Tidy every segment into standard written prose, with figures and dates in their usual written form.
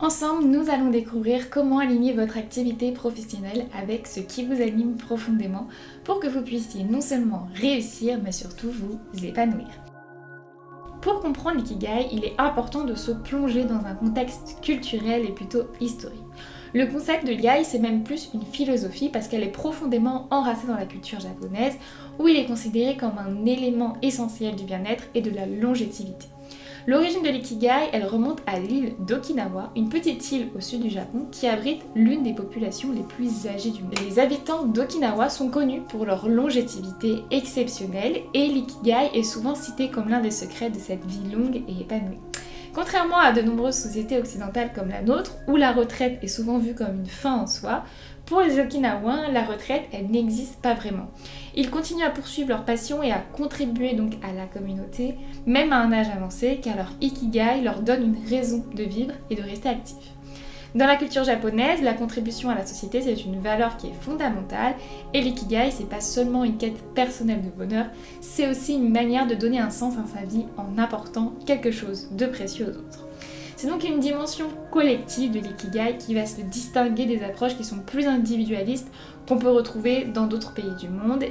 Ensemble, nous allons découvrir comment aligner votre activité professionnelle avec ce qui vous anime profondément pour que vous puissiez non seulement réussir, mais surtout vous épanouir. Pour comprendre l'ikigai, il est important de se plonger dans un contexte culturel et plutôt historique. Le concept de l'ikigai, c'est même plus une philosophie parce qu'elle est profondément enracée dans la culture japonaise où il est considéré comme un élément essentiel du bien-être et de la longévité. L'origine de l'ikigai, elle remonte à l'île d'Okinawa, une petite île au sud du Japon qui abrite l'une des populations les plus âgées du monde. Les habitants d'Okinawa sont connus pour leur longévité exceptionnelle et l'ikigai est souvent cité comme l'un des secrets de cette vie longue et épanouie. Contrairement à de nombreuses sociétés occidentales comme la nôtre, où la retraite est souvent vue comme une fin en soi, pour les Okinawans, la retraite, elle n'existe pas vraiment. Ils continuent à poursuivre leur passion et à contribuer donc à la communauté, même à un âge avancé, car leur ikigai leur donne une raison de vivre et de rester actifs. Dans la culture japonaise, la contribution à la société, c'est une valeur qui est fondamentale, et l'ikigai, c'est pas seulement une quête personnelle de bonheur, c'est aussi une manière de donner un sens à sa vie en apportant quelque chose de précieux aux autres. C'est donc une dimension collective de l'ikigai qui va se distinguer des approches qui sont plus individualistes qu'on peut retrouver dans d'autres pays du monde.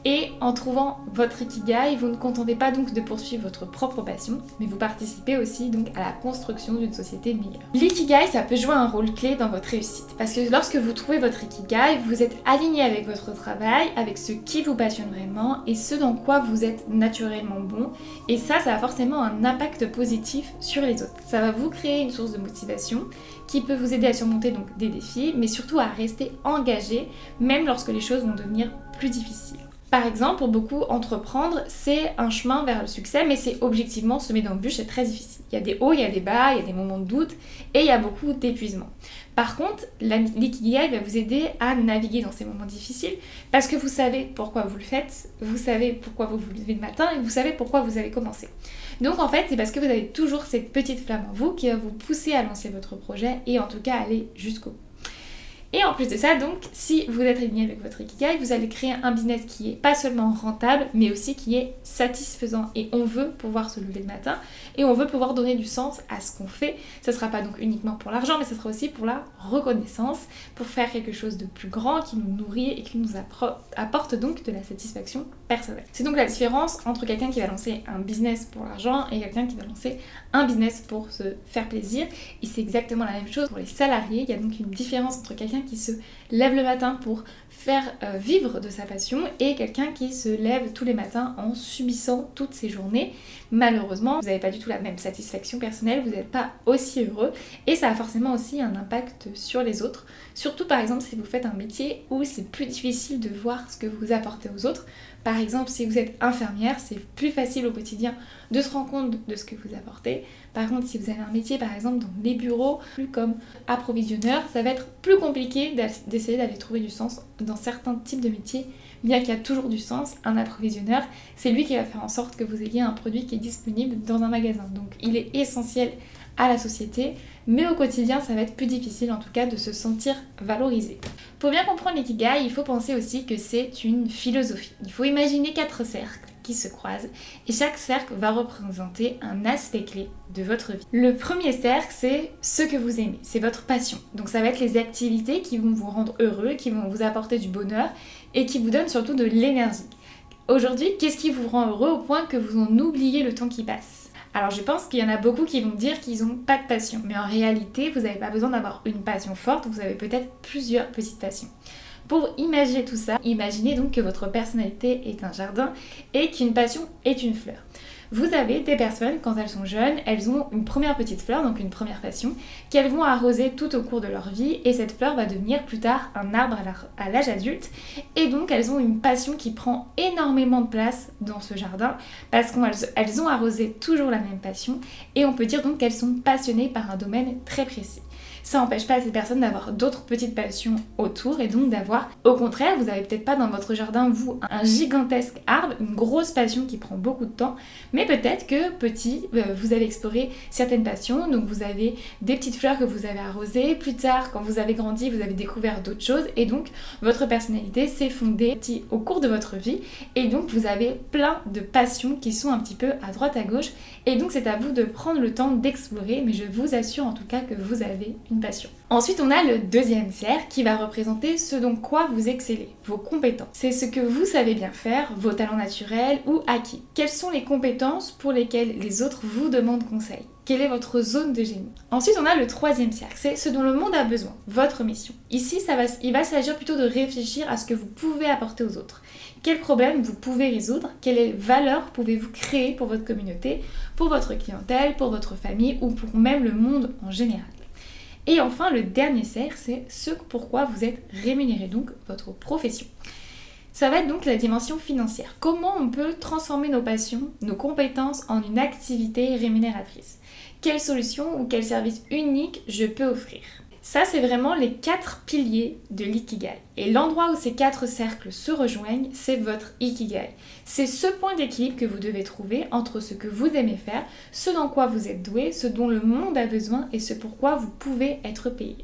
Et en trouvant votre ikigai, vous ne contentez pas donc de poursuivre votre propre passion, mais vous participez aussi donc à la construction d'une société meilleure. L'ikigai, ça peut jouer un rôle clé dans votre réussite, parce que lorsque vous trouvez votre ikigai, vous êtes aligné avec votre travail, avec ce qui vous passionne vraiment et ce dans quoi vous êtes naturellement bon. Et ça a forcément un impact positif sur les autres. Ça va vous créer une source de motivation qui peut vous aider à surmonter donc des défis, mais surtout à rester engagé, même lorsque les choses vont devenir plus difficiles. Par exemple, pour beaucoup, entreprendre, c'est un chemin vers le succès, mais c'est objectivement semer d'embûches, c'est très difficile. Il y a des hauts, il y a des bas, il y a des moments de doute, et il y a beaucoup d'épuisement. Par contre, l'ikigai va vous aider à naviguer dans ces moments difficiles, parce que vous savez pourquoi vous le faites, vous savez pourquoi vous vous levez le matin, et vous savez pourquoi vous avez commencé. Donc en fait, c'est parce que vous avez toujours cette petite flamme en vous qui va vous pousser à lancer votre projet, et en tout cas aller jusqu'au bout. Et en plus de ça, donc, si vous êtes aligné avec votre ikigai, vous allez créer un business qui est pas seulement rentable, mais aussi qui est satisfaisant. Et on veut pouvoir se lever le matin et on veut pouvoir donner du sens à ce qu'on fait. Ce sera pas donc uniquement pour l'argent, mais ce sera aussi pour la reconnaissance, pour faire quelque chose de plus grand qui nous nourrit et qui nous apporte donc de la satisfaction personnelle. C'est donc la différence entre quelqu'un qui va lancer un business pour l'argent et quelqu'un qui va lancer un business pour se faire plaisir. Et c'est exactement la même chose pour les salariés. Il y a donc une différence entre quelqu'un qui se lève le matin pour faire vivre de sa passion et quelqu'un qui se lève tous les matins en subissant toutes ses journées. Malheureusement, vous n'avez pas du tout la même satisfaction personnelle, vous n'êtes pas aussi heureux et ça a forcément aussi un impact sur les autres. Surtout par exemple si vous faites un métier où c'est plus difficile de voir ce que vous apportez aux autres. Par exemple, si vous êtes infirmière, c'est plus facile au quotidien de se rendre compte de ce que vous apportez. Par contre, si vous avez un métier, par exemple, dans les bureaux, plus comme approvisionneur, ça va être plus compliqué d'essayer d'aller trouver du sens dans certains types de métiers, bien qu'il y a toujours du sens. Un approvisionneur, c'est lui qui va faire en sorte que vous ayez un produit qui est disponible dans un magasin. Donc, il est essentiel à la société, mais au quotidien, ça va être plus difficile en tout cas de se sentir valorisé. Pour bien comprendre l'ikigai, il faut penser aussi que c'est une philosophie. Il faut imaginer 4 cercles qui se croisent et chaque cercle va représenter un aspect clé de votre vie. Le premier cercle, c'est ce que vous aimez, c'est votre passion. Donc ça va être les activités qui vont vous rendre heureux, qui vont vous apporter du bonheur et qui vous donnent surtout de l'énergie. Aujourd'hui, qu'est-ce qui vous rend heureux au point que vous en oubliez le temps qui passe ? Alors je pense qu'il y en a beaucoup qui vont dire qu'ils n'ont pas de passion, mais en réalité, vous n'avez pas besoin d'avoir une passion forte, vous avez peut-être plusieurs petites passions. Pour imaginer tout ça, imaginez donc que votre personnalité est un jardin et qu'une passion est une fleur. Vous avez des personnes, quand elles sont jeunes, elles ont une première petite fleur, donc une première passion, qu'elles vont arroser tout au cours de leur vie et cette fleur va devenir plus tard un arbre à l'âge adulte et donc elles ont une passion qui prend énormément de place dans ce jardin parce qu'elles ont arrosé toujours la même passion et on peut dire donc qu'elles sont passionnées par un domaine très précis. Ça n'empêche pas ces personnes d'avoir d'autres petites passions autour et donc d'avoir, au contraire, vous n'avez peut-être pas dans votre jardin, vous, un gigantesque arbre, une grosse passion qui prend beaucoup de temps, mais Mais peut-être que petit, vous avez exploré certaines passions, donc vous avez des petites fleurs que vous avez arrosées. Plus tard, quand vous avez grandi, vous avez découvert d'autres choses et donc votre personnalité s'est fondée au cours de votre vie et donc vous avez plein de passions qui sont un petit peu à droite à gauche et donc c'est à vous de prendre le temps d'explorer, mais je vous assure en tout cas que vous avez une passion. Ensuite, on a le deuxième cercle qui va représenter ce dont quoi vous excellez, vos compétences. C'est ce que vous savez bien faire, vos talents naturels ou acquis. Quelles sont les compétences pour lesquelles les autres vous demandent conseil? Quelle est votre zone de génie? Ensuite, on a le troisième cercle, c'est ce dont le monde a besoin, votre mission. Ici, il va s'agir plutôt de réfléchir à ce que vous pouvez apporter aux autres. Quels problèmes vous pouvez résoudre? Quelles valeurs pouvez-vous créer pour votre communauté, pour votre clientèle, pour votre famille ou pour même le monde en général? Et enfin, le dernier cercle, c'est ce pourquoi vous êtes rémunéré, donc votre profession. Ça va être donc la dimension financière. Comment on peut transformer nos passions, nos compétences en une activité rémunératrice? Quelle solution ou quel service unique je peux offrir? Ça, c'est vraiment les 4 piliers de l'ikigai. Et l'endroit où ces 4 cercles se rejoignent, c'est votre ikigai. C'est ce point d'équilibre que vous devez trouver entre ce que vous aimez faire, ce dans quoi vous êtes doué, ce dont le monde a besoin et ce pourquoi vous pouvez être payé.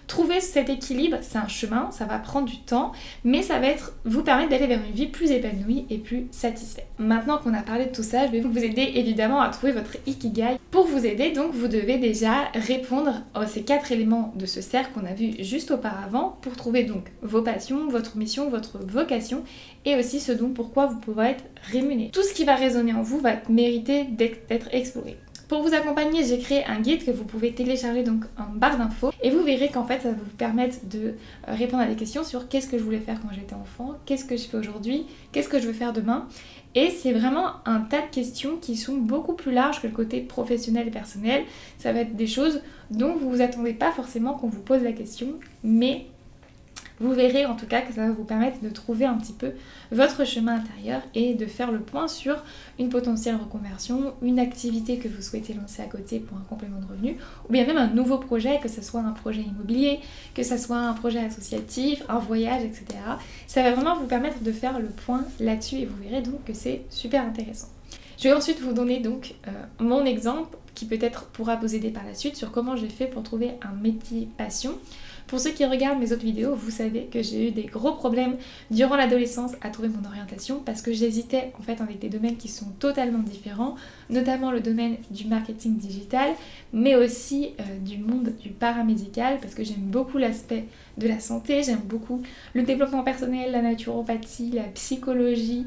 Trouver cet équilibre, c'est un chemin, ça va prendre du temps, mais ça va vous permettre d'aller vers une vie plus épanouie et plus satisfaite. Maintenant qu'on a parlé de tout ça, je vais vous aider évidemment à trouver votre ikigai. Pour vous aider, donc, vous devez déjà répondre à ces 4 éléments de ce cercle qu'on a vu juste auparavant pour trouver donc vos passions, votre mission, votre vocation et aussi ce dont pourquoi vous pouvez être rémunéré. Tout ce qui va résonner en vous va mériter d'être exploré. Pour vous accompagner, j'ai créé un guide que vous pouvez télécharger donc en barre d'infos et vous verrez qu'en fait ça va vous permettre de répondre à des questions sur qu'est-ce que je voulais faire quand j'étais enfant, qu'est-ce que je fais aujourd'hui, qu'est-ce que je veux faire demain. Et c'est vraiment un tas de questions qui sont beaucoup plus larges que le côté professionnel et personnel. Ça va être des choses dont vous vous attendez pas forcément qu'on vous pose la question, mais vous verrez en tout cas que ça va vous permettre de trouver un petit peu votre chemin intérieur et de faire le point sur une potentielle reconversion, une activité que vous souhaitez lancer à côté pour un complément de revenu, ou bien même un nouveau projet, que ce soit un projet immobilier, que ce soit un projet associatif, un voyage, etc. Ça va vraiment vous permettre de faire le point là-dessus et vous verrez donc que c'est super intéressant. Je vais ensuite vous donner donc mon exemple qui peut-être pourra vous aider par la suite sur comment j'ai fait pour trouver un métier passion. Pour ceux qui regardent mes autres vidéos, vous savez que j'ai eu des gros problèmes durant l'adolescence à trouver mon orientation parce que j'hésitais en fait avec des domaines qui sont totalement différents, notamment le domaine du marketing digital, mais aussi du monde du paramédical parce que j'aime beaucoup l'aspect de la santé, j'aime beaucoup le développement personnel, la naturopathie, la psychologie,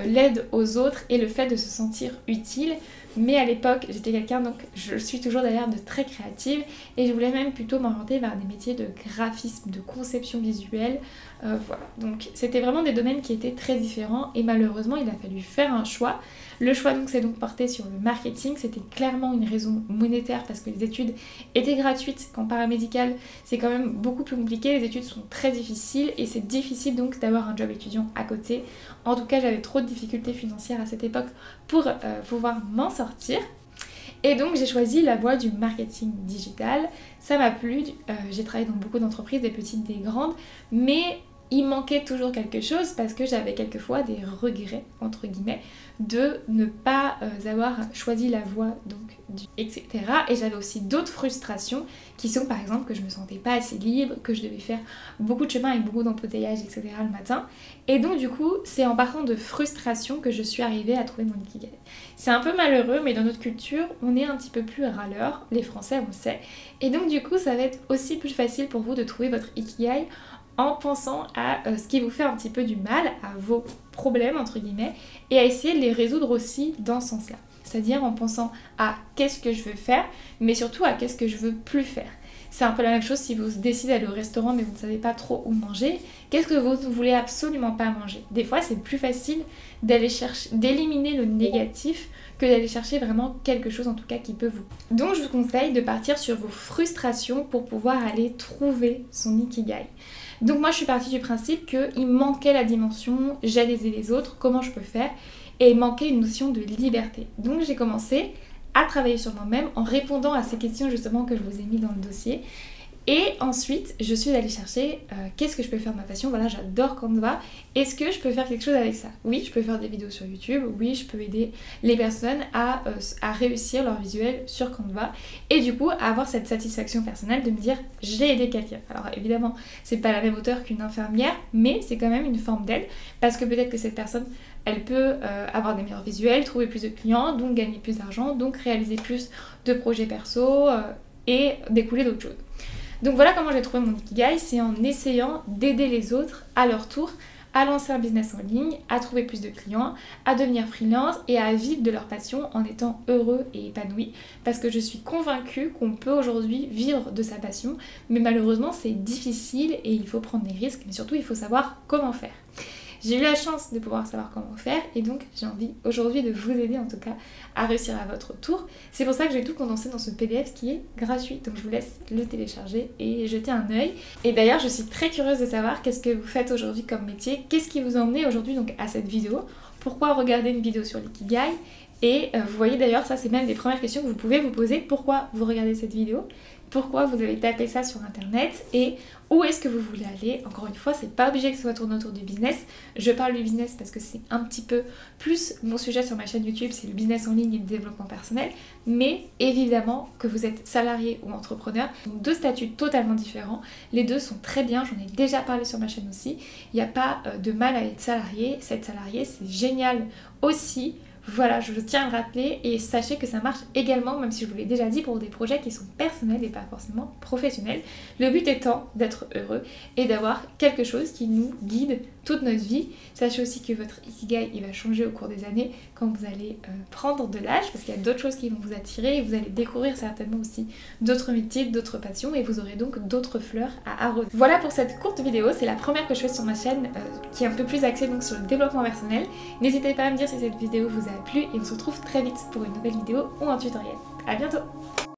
l'aide aux autres et le fait de se sentir utile. Mais à l'époque, j'étais quelqu'un, donc je suis toujours d'ailleurs de très créative et je voulais même plutôt m'orienter vers des métiers de graphisme, de conception visuelle. Voilà, donc c'était vraiment des domaines qui étaient très différents et malheureusement il a fallu faire un choix. Le choix donc s'est donc porté sur le marketing, c'était clairement une raison monétaire parce que les études étaient gratuites. Qu'en paramédical c'est quand même beaucoup plus compliqué, les études sont très difficiles et c'est difficile donc d'avoir un job étudiant à côté. En tout cas j'avais trop de difficultés financières à cette époque pour pouvoir m'en sortir. Et donc j'ai choisi la voie du marketing digital, ça m'a plu, j'ai travaillé dans beaucoup d'entreprises, des petites, des grandes, mais il manquait toujours quelque chose parce que j'avais quelquefois des regrets, entre guillemets, de ne pas avoir choisi la voie donc etc. Et j'avais aussi d'autres frustrations qui sont par exemple que je me sentais pas assez libre, que je devais faire beaucoup de chemin avec beaucoup d'embouteillages, etc. le matin. Et donc du coup, c'est en partant de frustration que je suis arrivée à trouver mon ikigai. C'est un peu malheureux, mais dans notre culture, on est un petit peu plus râleurs, les Français on le sait. Et donc du coup, ça va être aussi plus facile pour vous de trouver votre ikigai en pensant à ce qui vous fait un petit peu du mal, à vos problèmes entre guillemets, et à essayer de les résoudre aussi dans ce sens-là. C'est-à-dire en pensant à qu'est-ce que je veux faire, mais surtout à qu'est-ce que je veux plus faire. C'est un peu la même chose si vous décidez d'aller au restaurant mais vous ne savez pas trop où manger. Qu'est-ce que vous ne voulez absolument pas manger? Des fois c'est plus facile d'aller chercher, d'éliminer le négatif que d'aller chercher vraiment quelque chose en tout cas qui peut vous. Donc je vous conseille de partir sur vos frustrations pour pouvoir aller trouver son ikigai. Donc moi je suis partie du principe qu'il manquait la dimension j'aide les autres, comment je peux faire, et il manquait une notion de liberté. Donc j'ai commencé à travailler sur moi-même en répondant à ces questions justement que je vous ai mis dans le dossier Et ensuite, je suis allée chercher qu'est-ce que je peux faire de ma passion. Voilà, j'adore Canva. Est-ce que je peux faire quelque chose avec ça? Oui, je peux faire des vidéos sur YouTube. Oui, je peux aider les personnes à réussir leur visuel sur Canva. Et du coup, à avoir cette satisfaction personnelle de me dire j'ai aidé quelqu'un. Alors évidemment, c'est pas la même hauteur qu'une infirmière, mais c'est quand même une forme d'aide parce que peut-être que cette personne, elle peut avoir des meilleurs visuels, trouver plus de clients, donc gagner plus d'argent, donc réaliser plus de projets perso et découler d'autres choses. Donc voilà comment j'ai trouvé mon Ikigai, c'est en essayant d'aider les autres à leur tour à lancer un business en ligne, à trouver plus de clients, à devenir freelance et à vivre de leur passion en étant heureux et épanoui. Parce que je suis convaincue qu'on peut aujourd'hui vivre de sa passion, mais malheureusement c'est difficile et il faut prendre des risques, mais surtout il faut savoir comment faire. J'ai eu la chance de pouvoir savoir comment faire et donc j'ai envie aujourd'hui de vous aider en tout cas à réussir à votre tour. C'est pour ça que j'ai tout condensé dans ce PDF qui est gratuit, donc je vous laisse le télécharger et jeter un œil. Et d'ailleurs je suis très curieuse de savoir qu'est-ce que vous faites aujourd'hui comme métier, qu'est-ce qui vous a emmené aujourd'hui donc à cette vidéo, pourquoi regarder une vidéo sur l'Ikigai. Et vous voyez d'ailleurs, ça c'est même des premières questions que vous pouvez vous poser. Pourquoi vous regardez cette vidéo? Pourquoi vous avez tapé ça sur internet? Et où est-ce que vous voulez aller? Encore une fois, c'est pas obligé que ce soit tourné autour du business. Je parle du business parce que c'est un petit peu plus mon sujet sur ma chaîne YouTube, c'est le business en ligne et le développement personnel. Mais évidemment que vous êtes salarié ou entrepreneur, deux statuts totalement différents. Les deux sont très bien, j'en ai déjà parlé sur ma chaîne aussi. Il n'y a pas de mal à être salarié. Être salarié, c'est génial aussi. Voilà, je tiens à le rappeler et sachez que ça marche également, même si je vous l'ai déjà dit, pour des projets qui sont personnels et pas forcément professionnels. Le but étant d'être heureux et d'avoir quelque chose qui nous guide toute notre vie. Sachez aussi que votre Ikigai, il va changer au cours des années quand vous allez prendre de l'âge, parce qu'il y a d'autres choses qui vont vous attirer et vous allez découvrir certainement aussi d'autres métiers, d'autres passions et vous aurez donc d'autres fleurs à arroser. Voilà pour cette courte vidéo, c'est la première que je fais sur ma chaîne qui est un peu plus axée donc sur le développement personnel. N'hésitez pas à me dire si cette vidéo vous a plu et on se retrouve très vite pour une nouvelle vidéo ou un tutoriel. À bientôt!